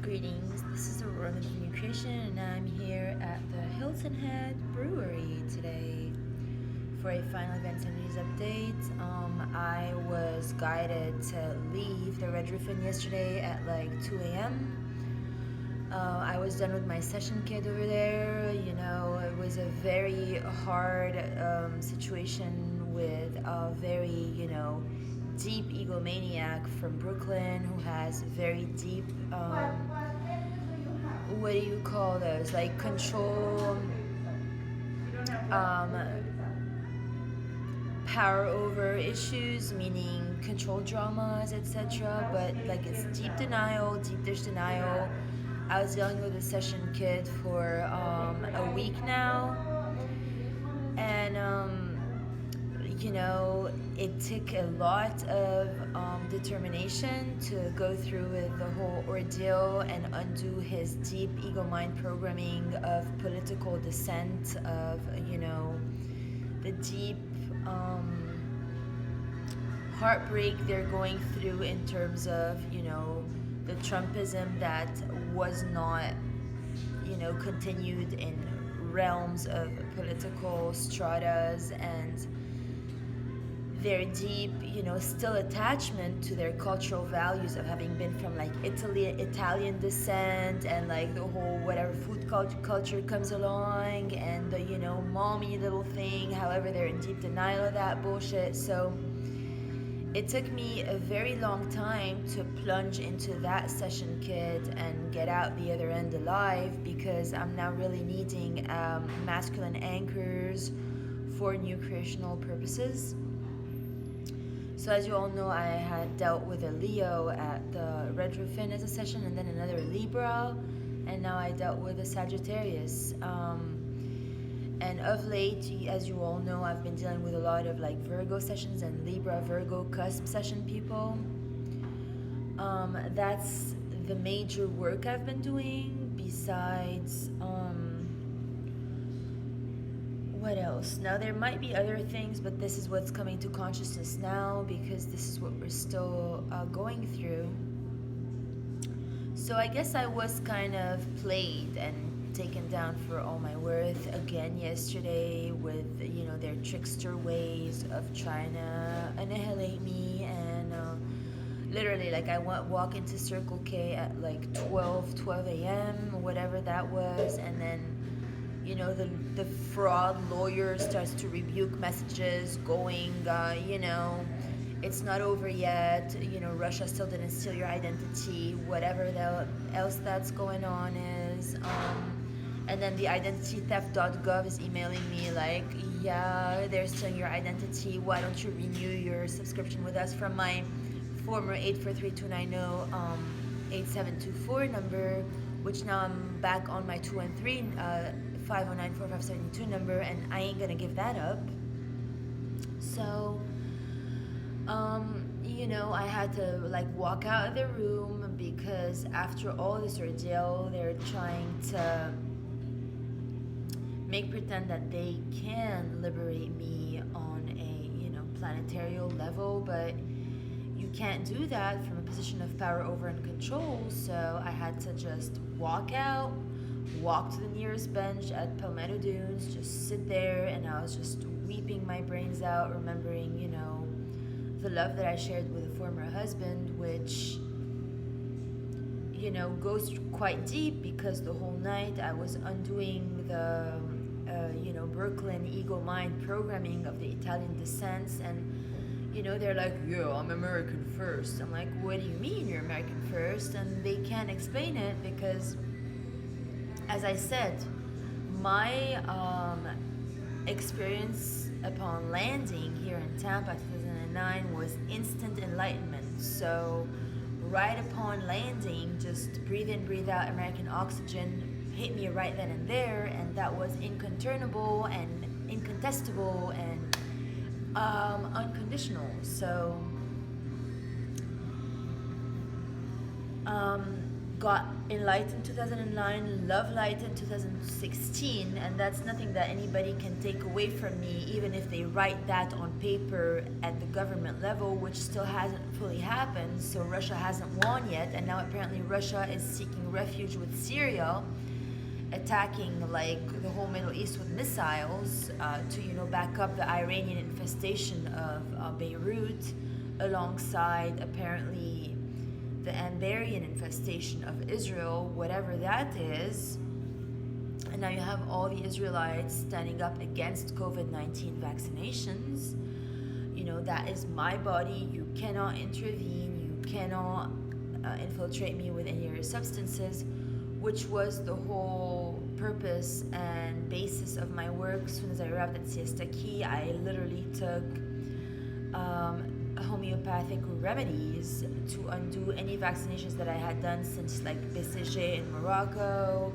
Greetings, this is Aurora of New Creation, and I'm here at the Hilton Head Brewery today for a final events and news update. I was guided to leave the Red Roof Inn yesterday at like 2 a.m. I was done with my session kit over there. It was a very hard situation with a very, deep egomaniac from Brooklyn who has very deep, what do you call those? Like control, um, power over issues, meaning control dramas, etc. But like it's deep denial, deep dish denial. I was dealing with a session kid for a week now, and it took a lot of determination to go through with the whole ordeal and undo his deep ego mind programming of political dissent, of the deep heartbreak they're going through in terms of the Trumpism that was not continued in realms of political stratas, and their deep, still attachment to their cultural values of having been from like Italian descent, and like the whole whatever food culture comes along, and the mommy little thing. However, they're in deep denial of that bullshit. So it took me a very long time to plunge into that session kit and get out the other end alive, because I'm now really needing masculine anchors for new creational purposes. So as you all know, I had dealt with a Leo at the Red Roof Inn as a session, and then another Libra, and now I dealt with a Sagittarius. And of late, as you all know, I've been dealing with a lot of like Virgo sessions and Libra, Virgo cusp session people. That's the major work I've been doing. Besides, what else? Now there might be other things, but this is what's coming to consciousness now, because this is what we're still going through. So I guess I was kind of played and taken down for all my worth again yesterday with their trickster ways of trying to annihilate me. And literally, like, I walk into Circle K at like 12 a.m, whatever that was, and then the fraud lawyer starts to rebuke messages going, it's not over yet, Russia still didn't steal your identity, whatever else that's going on is. And then the identitytheft.gov is emailing me like, yeah, they're stealing your identity, why don't you renew your subscription with us, from my former 843-290-8724 number, which now I'm back on my 213 509-4572 number, and I ain't gonna give that up. So I had to like walk out of the room, because after all this ordeal, they're trying to make pretend that they can liberate me on a planetary level, but you can't do that from a position of power over and control. So I had to just walk to the nearest bench at Palmetto Dunes, just sit there, and I was just weeping my brains out, remembering the love that I shared with a former husband, which goes quite deep, because the whole night I was undoing the Brooklyn ego mind programming of the Italian descents, and they're like, yeah, I'm American first. I'm like, what do you mean you're American first? And they can't explain it, because as I said, my experience upon landing here in Tampa 2009 was instant enlightenment. So right upon landing, just breathe in, breathe out American oxygen hit me right then and there, and that was inconturnable and incontestable and unconditional. So got enlightened 2009, love light in 2016, and that's nothing that anybody can take away from me, even if they write that on paper at the government level, which still hasn't fully happened. So Russia hasn't won yet, and now apparently Russia is seeking refuge with Syria, attacking like the whole Middle East with missiles to back up the Iranian infestation of Beirut, alongside apparently the Ambarian infestation of Israel, whatever that is. And now you have all the Israelites standing up against COVID-19 vaccinations. That is my body. You cannot intervene. You cannot infiltrate me with any of your substances, which was the whole purpose and basis of my work. As soon as I arrived at Siesta Key, I literally took homeopathic remedies to undo any vaccinations that I had done since like BCG in Morocco,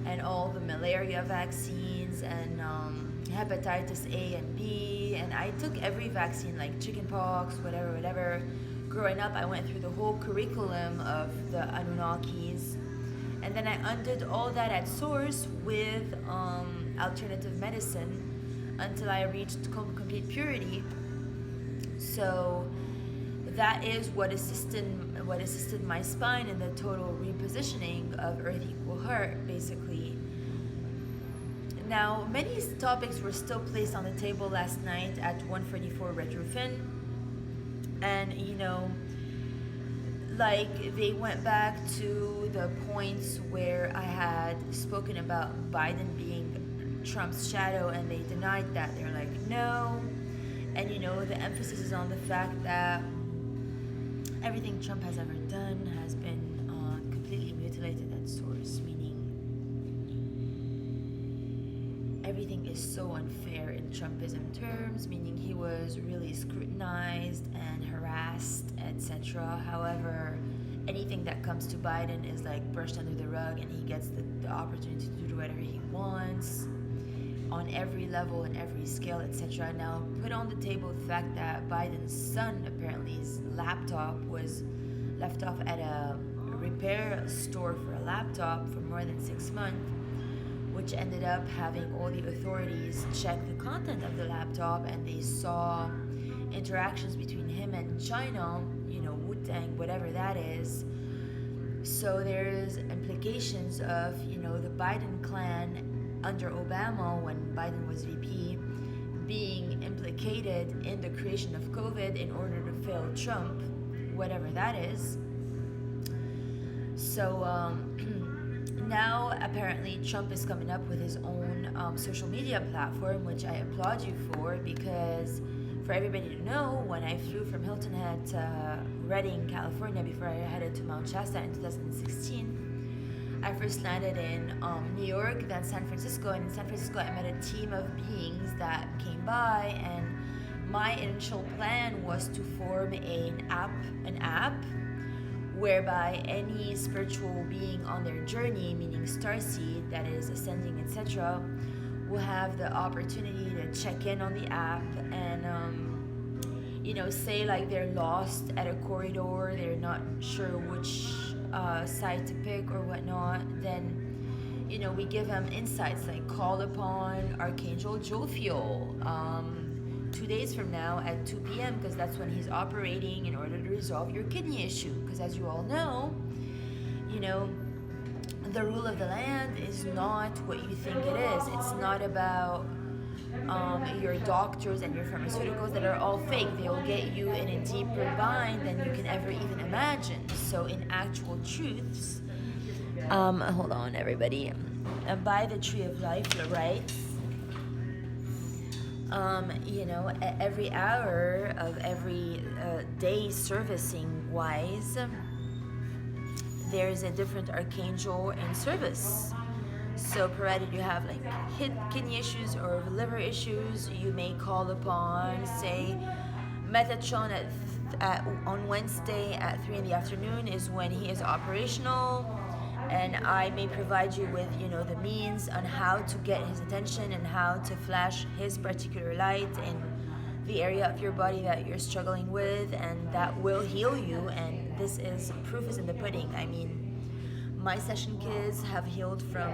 and all the malaria vaccines, and hepatitis A and B, and I took every vaccine, like chickenpox, whatever. Growing up, I went through the whole curriculum of the Anunnakis, and then I undid all that at source with alternative medicine until I reached complete purity. So that is what assisted my spine in the total repositioning of Earth equal Heart, basically. Now, many topics were still placed on the table last night at 144 Retrofin, and like they went back to the points where I had spoken about Biden being Trump's shadow, and they denied that. They're like, no. And the emphasis is on the fact that everything Trump has ever done has been completely mutilated at source, meaning everything is so unfair in Trumpism terms, meaning he was really scrutinized and harassed, etc. However, anything that comes to Biden is like brushed under the rug, and he gets the opportunity to do whatever he wants on every level and every scale, etc. Now, put on the table the fact that Biden's son, apparently his laptop was left off at a repair store for a laptop for more than 6 months, which ended up having all the authorities check the content of the laptop, and they saw interactions between him and China, Wu-Tang, whatever that is. So there's implications of, the Biden clan under Obama, when Biden was VP, being implicated in the creation of COVID in order to fail Trump, whatever that is. So now apparently Trump is coming up with his own social media platform, which I applaud you for, because for everybody to know, when I flew from Hilton Head to Redding, California, before I headed to Mount Shasta in 2016, I first landed in New York, then San Francisco, and in San Francisco I met a team of beings that came by, and my initial plan was to form an app whereby any spiritual being on their journey, meaning starseed that is ascending, etc., will have the opportunity to check in on the app and say like they're lost at a corridor, they're not sure which side to pick or whatnot. Then we give them insights like call upon Archangel Jophiel 2 days from now at 2 p.m. because that's when he's operating in order to resolve your kidney issue, because as you all know, the rule of the land is not what you think it is. It's not about your doctors and your pharmaceuticals that are all fake. They'll get you in a deeper bind than you can ever even imagine. So in actual truths, hold on everybody, by the tree of life, right? Every hour of every day servicing wise, there's a different archangel in service. So provided you have like kidney issues or liver issues, you may call upon, say, Metatron on Wednesday at 3 in the afternoon is when he is operational, and I may provide you with the means on how to get his attention and how to flash his particular light in the area of your body that you're struggling with, and that will heal you. And this is proof is in the pudding. I mean, my session kids have healed from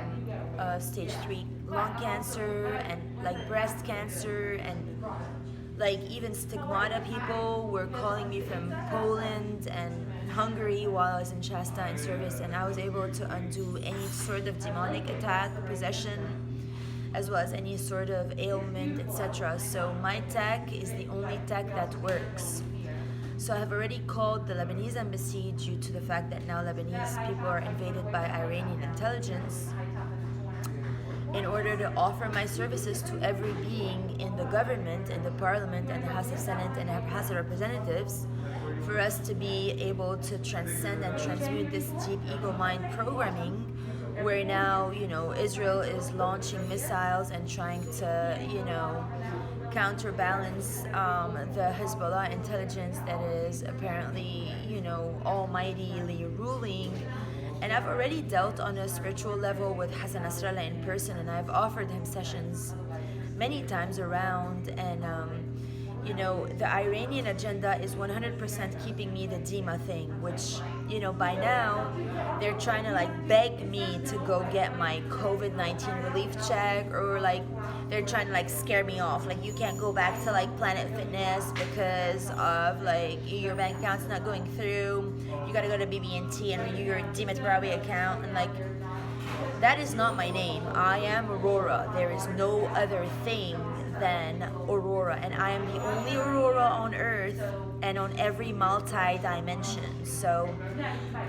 stage 3 lung cancer and like breast cancer, and like even stigmata people were calling me from Poland and Hungary while I was in Shasta in service, and I was able to undo any sort of demonic attack, possession, as well as any sort of ailment, etc. So my tech is the only tech that works. So I have already called the Lebanese embassy due to the fact that now Lebanese people are invaded by Iranian intelligence, in order to offer my services to every being in the government, in the parliament, and the House of Senate and the House of Representatives, for us to be able to transcend and transmute this deep ego mind programming, where now, Israel is launching missiles and trying to, counterbalance the Hezbollah intelligence that is apparently, almightily ruling. And I've already dealt on a spiritual level with Hassan Nasrallah in person, and I've offered him sessions many times around. And, the Iranian agenda is 100% keeping me the Dima thing, which, by now they're trying to like beg me to go get my COVID-19 relief check, or like they're trying to like scare me off. Like, you can't go back to like Planet Fitness because of like your bank account's not going through. You gotta go to BB&T and renew your Dima Tabrawi account, and like, that is not my name. I am Aurora. There is no other thing than Aurora, and I am the only Aurora on Earth and on every multi-dimension. So,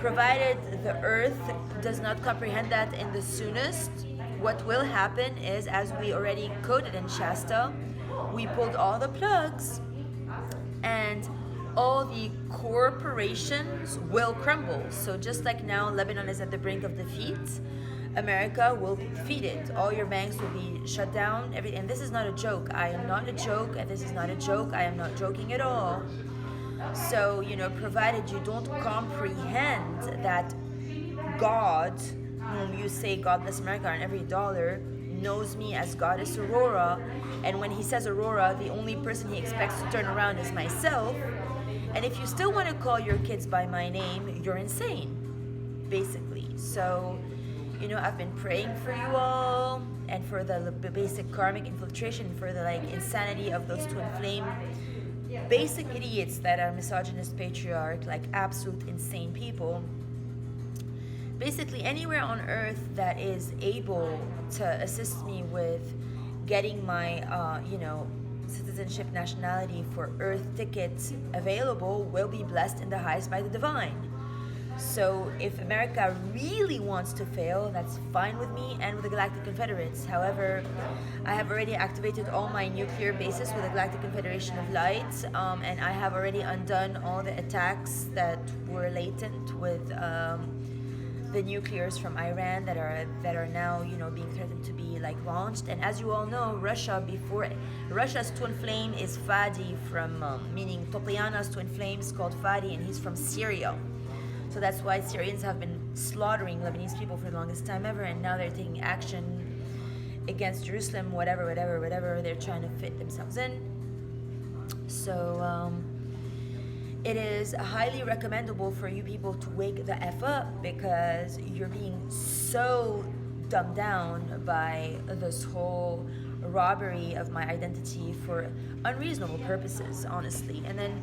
provided the Earth does not comprehend that in the soonest, what will happen is, as we already coded in Shasta, we pulled all the plugs, and all the corporations will crumble. So just like now Lebanon is at the brink of defeat, America will be defeated. All your banks will be shut down. And this is not a joke. I am not a joke, and this is not a joke. I am not joking at all. So, provided you don't comprehend that God, whom you say God bless America on every dollar, knows me as Goddess Aurora, and when he says Aurora, the only person he expects to turn around is myself. And if you still want to call your kids by my name, you're insane, basically. So, I've been praying for you all, and for the basic karmic infiltration, for the like insanity of those twin flame basic idiots that are misogynist, patriarch, like absolute insane people. Basically, anywhere on earth that is able to assist me with getting my, citizenship, nationality for Earth tickets available will be blessed in the highest by the divine. So if America really wants to fail, that's fine with me and with the Galactic Confederates. However, I have already activated all my nuclear bases with the Galactic Confederation of Light, and I have already undone all the attacks that were latent with the nuclears from Iran that are now being threatened to be like launched. And as you all know, Russia's twin flame is Fadi, from meaning Topliana's twin flame is called Fadi, and he's from Syria. So that's why Syrians have been slaughtering Lebanese people for the longest time ever, and now they're taking action against Jerusalem, whatever they're trying to fit themselves in. So it is highly recommendable for you people to wake the F up, because you're being so dumbed down by this whole robbery of my identity for unreasonable purposes, honestly. And then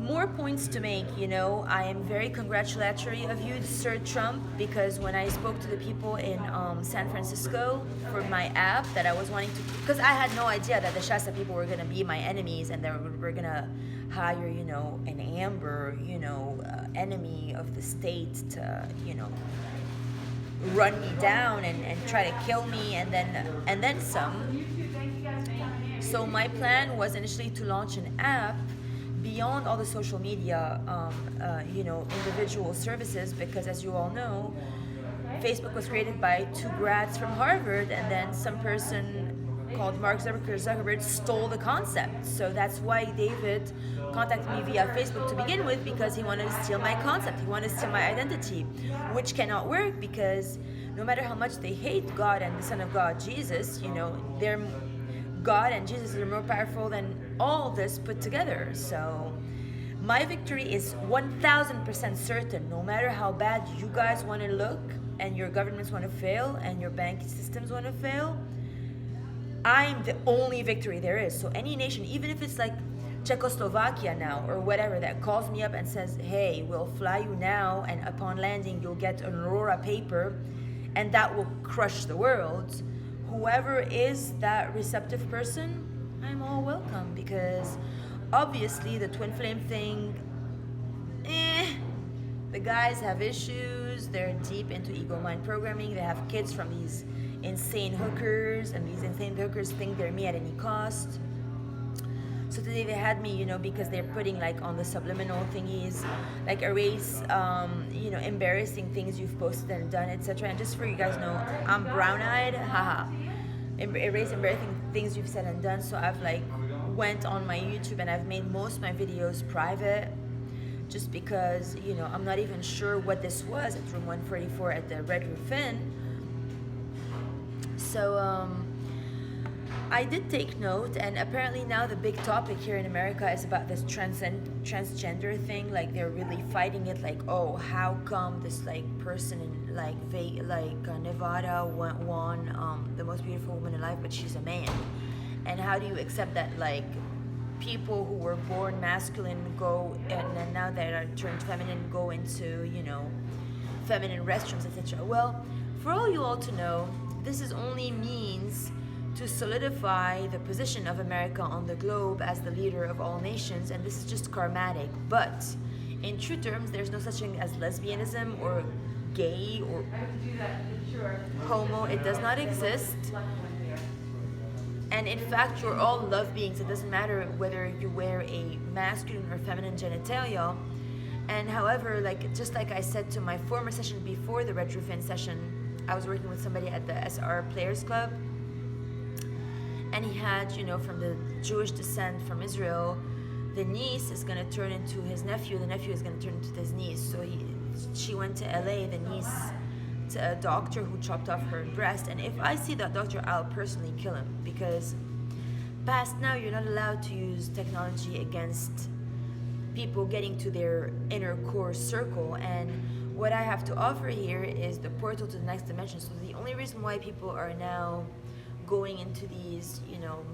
more points to make, I am very congratulatory of you, Sir Trump, because when I spoke to the people in San Francisco for my app that I was wanting to, because I had no idea that the Shasta people were going to be my enemies, and they were going to hire, an Amber, enemy of the state to, run me down and try to kill me, and then some. So my plan was initially to launch an app beyond all the social media, individual services, because as you all know, Facebook was created by two grads from Harvard, and then some person called Mark Zuckerberg stole the concept. So that's why David contacted me via Facebook to begin with, because he wanted to steal my concept. He wanted to steal my identity, which cannot work, because no matter how much they hate God and the Son of God, Jesus, they're God and Jesus are more powerful than all this put together. So My victory is 1000% certain. No matter how bad you guys want to look, and your governments want to fail, and your banking systems want to fail, I'm the only victory there is. So any nation, even if it's like Czechoslovakia now or whatever, that calls me up and says, hey, we'll fly you now, and upon landing you'll get an Aurora paper, and that will crush the world. Whoever is that receptive person, I'm all welcome, because obviously the twin flame thing, the guys have issues. They're deep into ego mind programming. They have kids from these insane hookers, and these insane hookers think they're me at any cost. So today they had me, because they're putting like on the subliminal thingies, like erase, embarrassing things you've posted and done, etc. And just for you guys know, I'm brown-eyed, haha. Erase embarrassing things you've said and done. So I've like went on my YouTube and I've made most of my videos private, just because I'm not even sure what this was at room 144 at the Red Roof Inn. So I did take note, and apparently now the big topic here in America is about this transgender thing. Like they're really fighting it. Like, oh, how come this like person in Nevada won the most beautiful woman alive, but she's a man? And how do you accept that like people who were born masculine go and then now that are turned feminine go into feminine restrooms, etc.? Well, for all you all to know, this is only means to solidify the position of America on the globe as the leader of all nations, and this is just karmatic. But in true terms, there's no such thing as lesbianism or gay or homo. It does not exist. And in fact, you're all love beings. It doesn't matter whether you wear a masculine or feminine genitalia. And however, just like I said to my former session before the Red Roof Inn session, I was working with somebody at the SR Players Club, and he had, from the Jewish descent from Israel, the niece is going to turn into his nephew, the nephew is going to turn into his niece. So she went to LA, the niece, to a doctor who chopped off her breast. And if I see that doctor, I'll personally kill him, because past now you're not allowed to use technology against people getting to their inner core circle. And what I have to offer here is the portal to the next dimension. So the only reason why people are now going into these,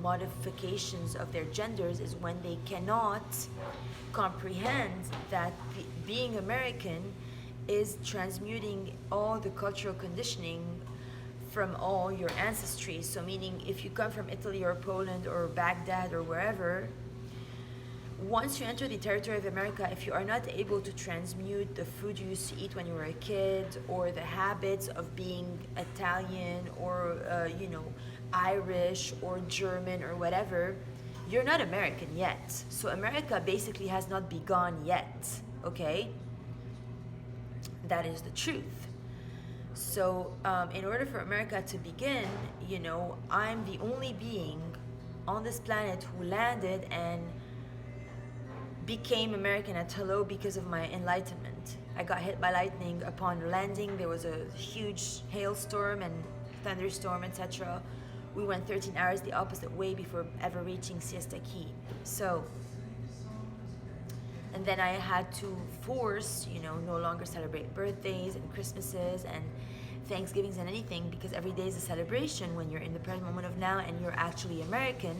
modifications of their genders is when they cannot comprehend that being American is transmuting all the cultural conditioning from all your ancestry. So meaning if you come from Italy or Poland or Baghdad or wherever, once you enter the territory of America, if you are not able to transmute the food you used to eat when you were a kid, or the habits of being Italian or Irish or German or whatever, you're not American yet. So America basically has not begun yet, okay? That is the truth. So in order for America to begin, I'm the only being on this planet who landed and became American at hello because of my enlightenment. I got hit by lightning upon landing. There was a huge hailstorm and thunderstorm, etc. We went 13 hours the opposite way before ever reaching Siesta Key. So, and then I had to force, no longer celebrate birthdays and Christmases and Thanksgivings and anything, because every day is a celebration when you're in the present moment of now and you're actually American.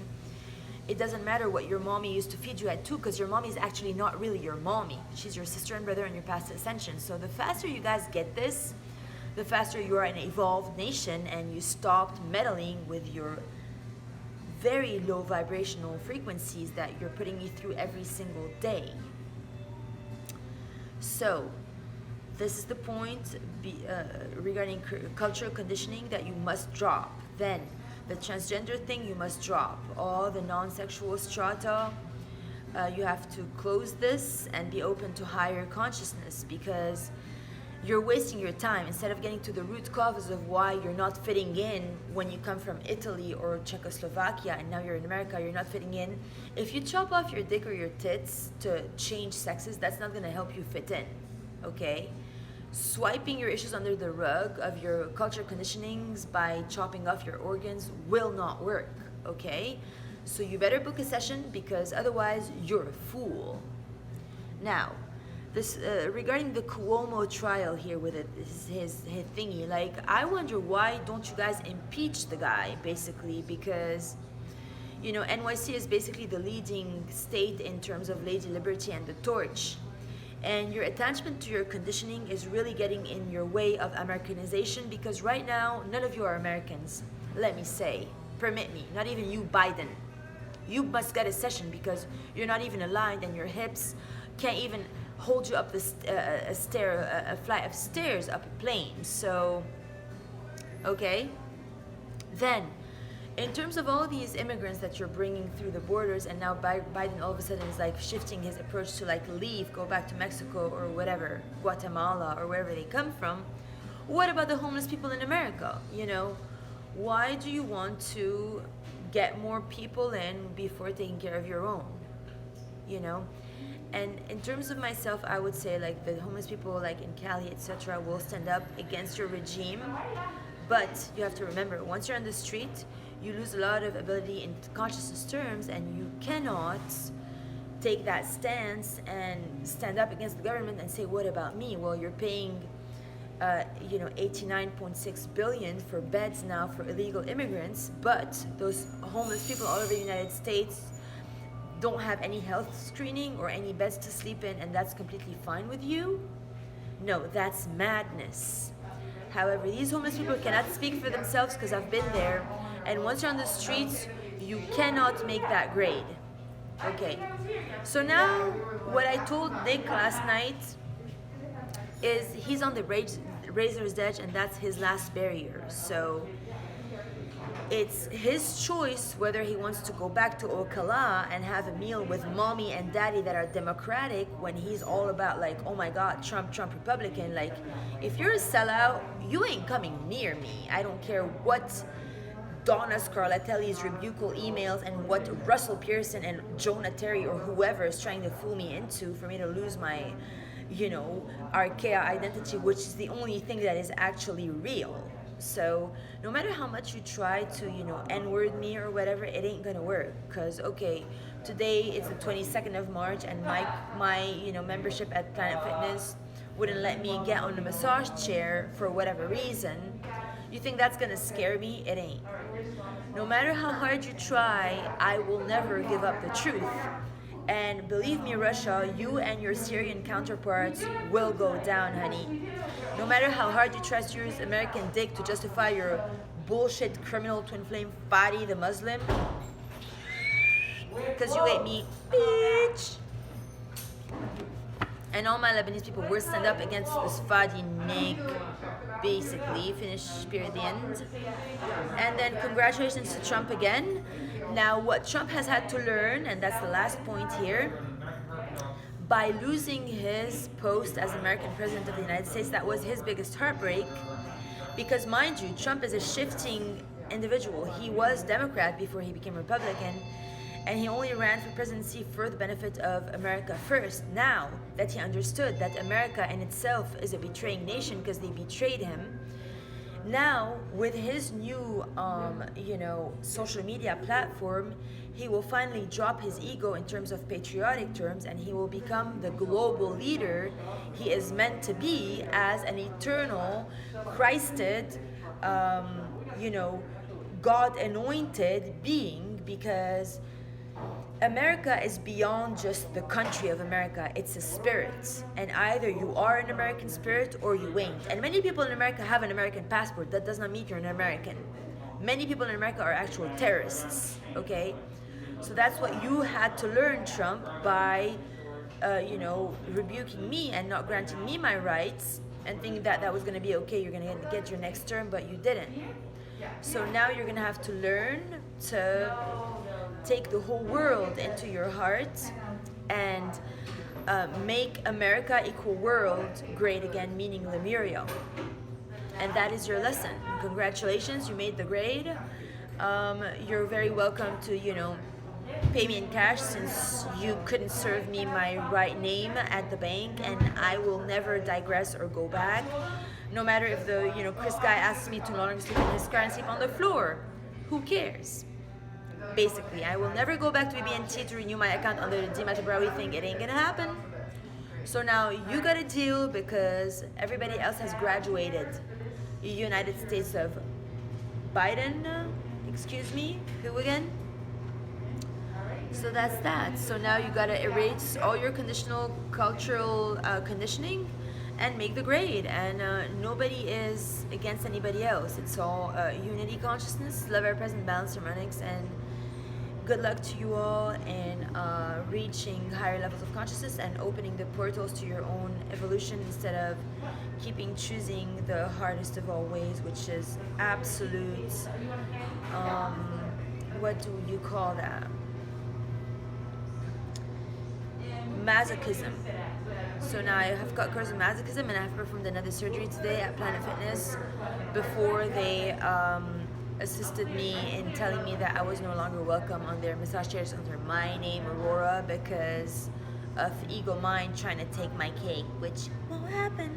It doesn't matter what your mommy used to feed you at 2, because your mommy is actually not really your mommy. She's your sister and brother in your past ascension. So the faster you guys get this, the faster you are an evolved nation and you stopped meddling with your very low vibrational frequencies that you're putting me through every single day. So this is the point regarding cultural conditioning that you must drop. Then the transgender thing you must drop. All the non-sexual strata, you have to close this and be open to higher consciousness, because you're wasting your time instead of getting to the root cause of why you're not fitting in when you come from Italy or Czechoslovakia and now you're in America, you're not fitting in. If you chop off your dick or your tits to change sexes, that's not going to help you fit in, okay? Swiping your issues under the rug of your cultural conditionings by chopping off your organs will not work, okay? So you better book a session, because otherwise you're a fool. Now, this regarding the Cuomo trial here with it, his thingy. Like, I wonder why don't you guys impeach the guy, basically, because NYC is basically the leading state in terms of Lady Liberty and the torch. And your attachment to your conditioning is really getting in your way of Americanization, because right now, none of you are Americans. Let me say, permit me, not even you, Biden. You must get a session because you're not even aligned and your hips can't even hold you up a flight of stairs up a plane. So, okay. Then, in terms of all these immigrants that you're bringing through the borders, and now Biden all of a sudden is like shifting his approach to like leave, go back to Mexico or whatever, Guatemala or wherever they come from. What about the homeless people in America? Why do you want to get more people in before taking care of your own? And in terms of myself, I would say like the homeless people like in Cali, etc., will stand up against your regime. But you have to remember, once you're on the street, you lose a lot of ability in consciousness terms, and you cannot take that stance and stand up against the government and say, what about me? Well, you're paying 89.6 billion for beds now for illegal immigrants, but those homeless people all over the United States don't have any health screening or any beds to sleep in, and that's completely fine with you? No, that's madness. However, these homeless people cannot speak for themselves, because I've been there, and once you're on the streets, you cannot make that grade. Okay, so now what I told Nick last night is he's on the razor's edge, and that's his last barrier. So it's his choice whether he wants to go back to Ocala and have a meal with mommy and daddy that are democratic, when he's all about like, oh my god, Trump Republican. Like, if you're a sellout, you ain't coming near me. I don't care what Donna Scarlatelli's rebucal emails and what Russell Pearson and Jonah Terry or whoever is trying to fool me into for me to lose my archaea identity, which is the only thing that is actually real. So no matter how much you try to n-word me or whatever, it ain't gonna work. Because okay, today is the 22nd of March, and my membership at Planet Fitness wouldn't let me get on the massage chair for whatever reason. You think that's gonna scare me? It ain't. No matter how hard you try, I will never give up the truth. And believe me, Russia, you and your Syrian counterparts will go down, honey. No matter how hard you try to use American dick to justify your bullshit criminal twin flame Fadi the Muslim, because you ate me, bitch. And all my Lebanese people will stand up against this Fadi nig, basically. Finish, period, the end. And then congratulations to Trump again. Now, what Trump has had to learn, and that's the last point here, by losing his post as American president of the United States, that was his biggest heartbreak. Because mind you, Trump is a shifting individual. He was Democrat before he became Republican, and he only ran for presidency for the benefit of America first. Now that he understood that America in itself is a betraying nation because they betrayed him, now with his new social media platform, he will finally drop his ego in terms of patriotic terms, and he will become the global leader he is meant to be as an eternal, Christed, God-anointed being, because America is beyond just the country of America. It's a spirit, and either you are an American spirit or you ain't. And many people in America have an American passport. That does not mean you're an American. Many people in America are actual terrorists, okay? So that's what you had to learn, Trump, by rebuking me and not granting me my rights and thinking that that was going to be okay. You're going to get your next term, but you didn't. So now you're going to have to learn to take the whole world into your heart and make America equal world great again, meaning Lemuria. And that is your lesson. Congratulations, you made the grade. You're very welcome to, pay me in cash, since you couldn't serve me my right name at the bank, and I will never digress or go back. No matter if the, Chris guy asks me to no longer sleep in his car and sleep on the floor. Who cares? Basically, I will never go back to BNT to renew my account under the Dima Tabrawi thing. It ain't gonna happen. So now you got a deal because everybody else has graduated. United States of Biden, excuse me, who again? So that's that. So now you gotta erase all your conditional cultural conditioning and make the grade. And nobody is against anybody else. It's all unity consciousness, love our present, balance harmonics, and good luck to you all in reaching higher levels of consciousness and opening the portals to your own evolution instead of choosing the hardest of all ways, which is absolute. What do you call that? Masochism. So now I have got course of masochism, and I've performed another surgery today at Planet Fitness before they assisted me in telling me that I was no longer welcome on their massage chairs under my name, Aurora, because of ego mind trying to take my cake, which won't happen.